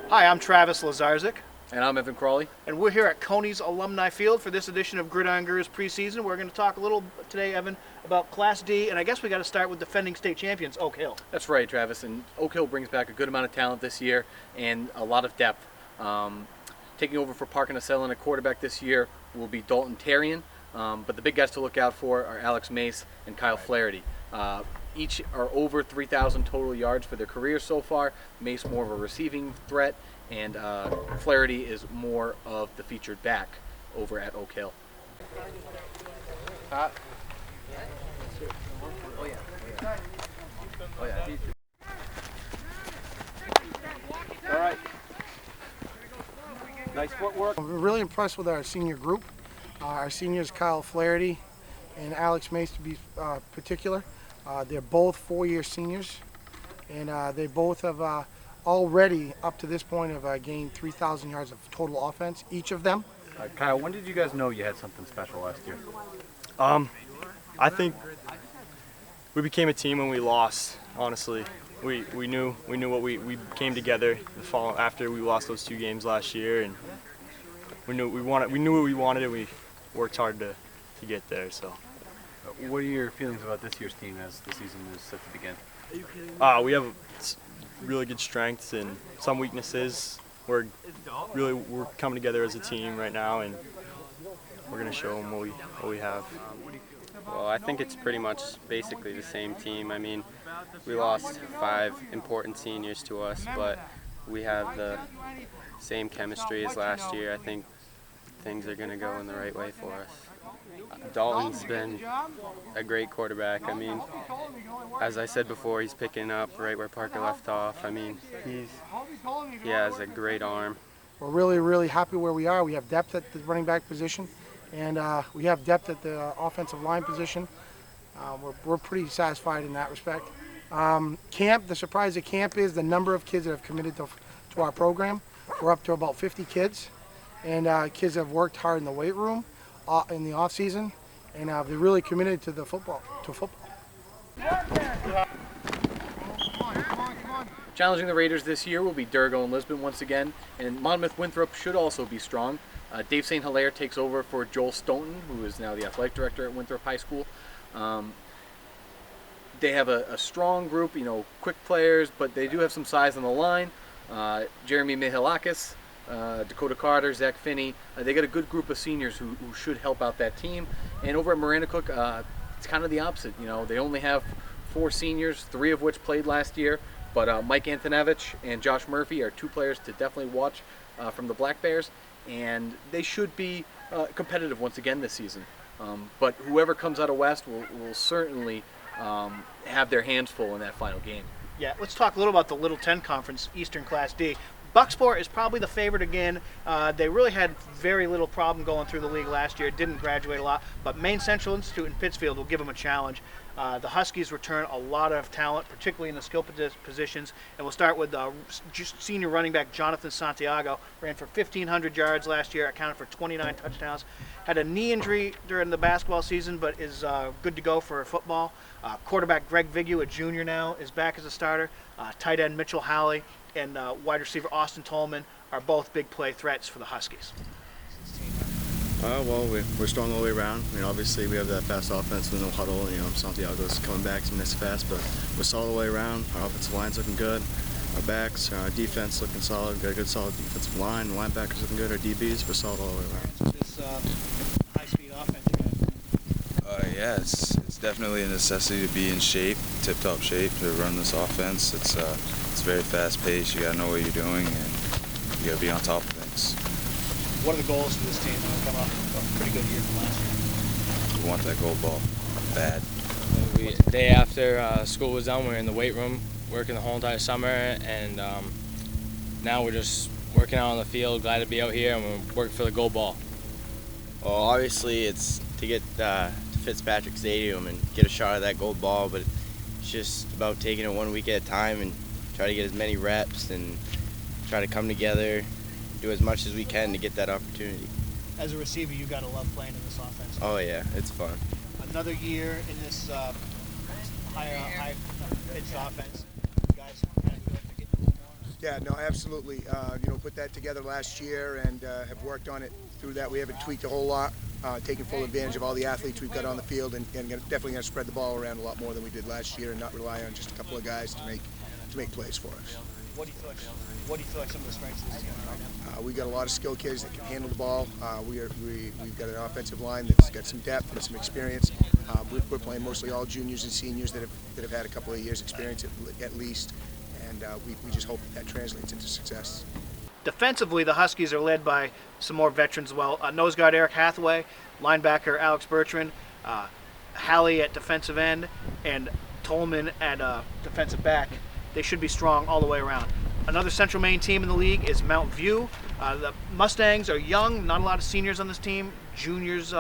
Hi, I'm Travis Lazarzik, And I'm Evan Crawley. and we're here at Coney's Alumni Field for this edition of Gridiron Gurus preseason. We're going to talk a little today, Evan, about Class D, and I guess we got to start with defending state champions, Oak Hill. That's right, Travis. And Oak Hill brings back a good amount of talent this year and a lot of depth. Taking over for Parker Nassellen at quarterback this year will be Dalton Terrian, but the big guys to look out for are Alex Mace and Kyle Flaherty. Each are over 3,000 total yards for their careers so far. Mace more of a receiving threat, and Flaherty is more of the featured back over at Oak Hill. Oh yeah. All right. Nice footwork. We're really impressed with our senior group. Our seniors, Kyle Flaherty and Alex Mace to be particular. They're both four-year seniors, and they both have already, up to this point, have gained 3,000 yards of total offense, each of them. Kyle, when did you guys know you had something special last year? I think we became a team when we lost. Honestly, we knew what we came together the fall after we lost those two games last year, and we knew what we wanted, and we worked hard to get there. So, What are your feelings about this year's team as the season is set to begin? we have really good strengths and some weaknesses. We're coming together as a team right now, and we're gonna show them what we have. Well, I think it's pretty much basically the same team. I mean, we lost 5 important seniors to us, but we have the same chemistry as last year. I think things are going to go in the right way for us. Dalton's been a great quarterback. I mean, as I said before, he's picking up right where Parker left off. I mean, he has a great arm. We're really, really happy where we are. We have depth at the running back position, and we have depth at the offensive line position. We're pretty satisfied in that respect. Camp, the surprise at camp is the number of kids that have committed to our program. We're up to about 50 kids, and kids have worked hard in the weight room in the off season, and they're really committed to football. Challenging the Raiders this year will be Durgo and Lisbon once again, and Monmouth Winthrop should also be strong. Dave St. Hilaire takes over for Joel Stoughton, who is now the athletic director at Winthrop High School. They have a strong group, quick players, but they do have some size on the line. Jeremy Mihilakis, Dakota Carter, Zach Finney. They got a good group of seniors who should help out that team. And over at Marana Cook, it's kind of the opposite. They only have 4 seniors, 3 of which played last year. But Mike Antonevich and Josh Murphy are 2 players to definitely watch from the Black Bears. And they should be competitive once again this season. But whoever comes out of West will certainly have their hands full in that final game. Yeah, let's talk a little about the Little 10 Conference, Eastern Class D. Bucksport is probably the favorite again. They really had very little problem going through the league last year. Didn't graduate a lot, but Maine Central Institute in Pittsfield will give them a challenge. The Huskies return a lot of talent, particularly in the skill positions. And we'll start with senior running back Jonathan Santiago. Ran for 1,500 yards last year, accounted for 29 touchdowns. Had a knee injury during the basketball season, but is good to go for football. Quarterback Greg Vigu, a junior now, is back as a starter. Tight end Mitchell Hallee and wide receiver Austin Tolman are both big play threats for the Huskies. Well, we're strong all the way around. Obviously we have that fast offense with no huddle. Santiago's coming back some nice fast, but we're solid all the way around. Our offensive line's looking good. Our backs, our defense looking solid. We've got a good solid defensive line. Linebackers looking good. Our DBs, we're solid all the way around. This high-speed offense. Yeah, it's definitely a necessity to be in shape, tip-top shape to run this offense. It's very fast-paced. You got to know what you're doing, and you got to be on top of things. What are the goals for this team? Come off a pretty good year from last year. We want that gold ball bad. Day after school was done, we were in the weight room working the whole entire summer, and now we're just working out on the field. Glad to be out here, and we're working for the gold ball. Well, obviously it's to get to Fitzpatrick Stadium and get a shot at that gold ball, but it's just about taking it 1 week at a time and try to get as many reps and try to come together, do as much as we can to get that opportunity. As a receiver, you got to love playing in this offense. Oh yeah, it's fun. Another year in this high pitched offense. You guys kind of feel like they're getting a little more. Yeah, no, absolutely. You know, put that together last year and have worked on it through that. We haven't tweaked a whole lot, taking full advantage of all the athletes we've got on the field, and definitely going to spread the ball around a lot more than we did last year, and not rely on just a couple of guys to make plays for us. What do you feel like some of the strengths of this team are? We got a lot of skilled kids that can handle the ball. We've got an offensive line that's got some depth and some experience. We're playing mostly all juniors and seniors that have had a couple of years experience at least, and we just hope that translates into success. Defensively, the Huskies are led by some more veterans as well. Nose guard Eric Hathaway, linebacker Alex Bertrand, Hallee at defensive end, and Tolman at defensive back. They should be strong all the way around. Another Central Maine team in the league is Mount View. The Mustangs are young, not a lot of seniors on this team. Juniors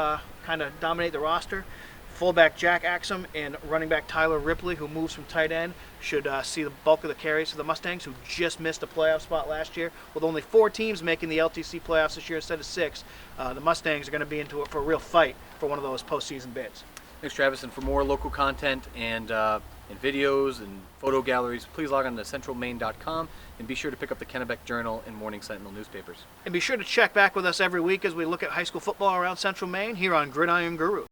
kind of dominate the roster. Fullback Jack Axum and running back Tyler Ripley, who moves from tight end, should see the bulk of the carries for the Mustangs, who just missed a playoff spot last year. With only 4 teams making the LTC playoffs this year instead of 6, the Mustangs are going to be into it for a real fight for one of those postseason bids. Thanks, Travis. And for more local content and videos and photo galleries, please log on to centralmaine.com and be sure to pick up the Kennebec Journal and Morning Sentinel newspapers. And be sure to check back with us every week as we look at high school football around Central Maine here on Gridiron Gurus.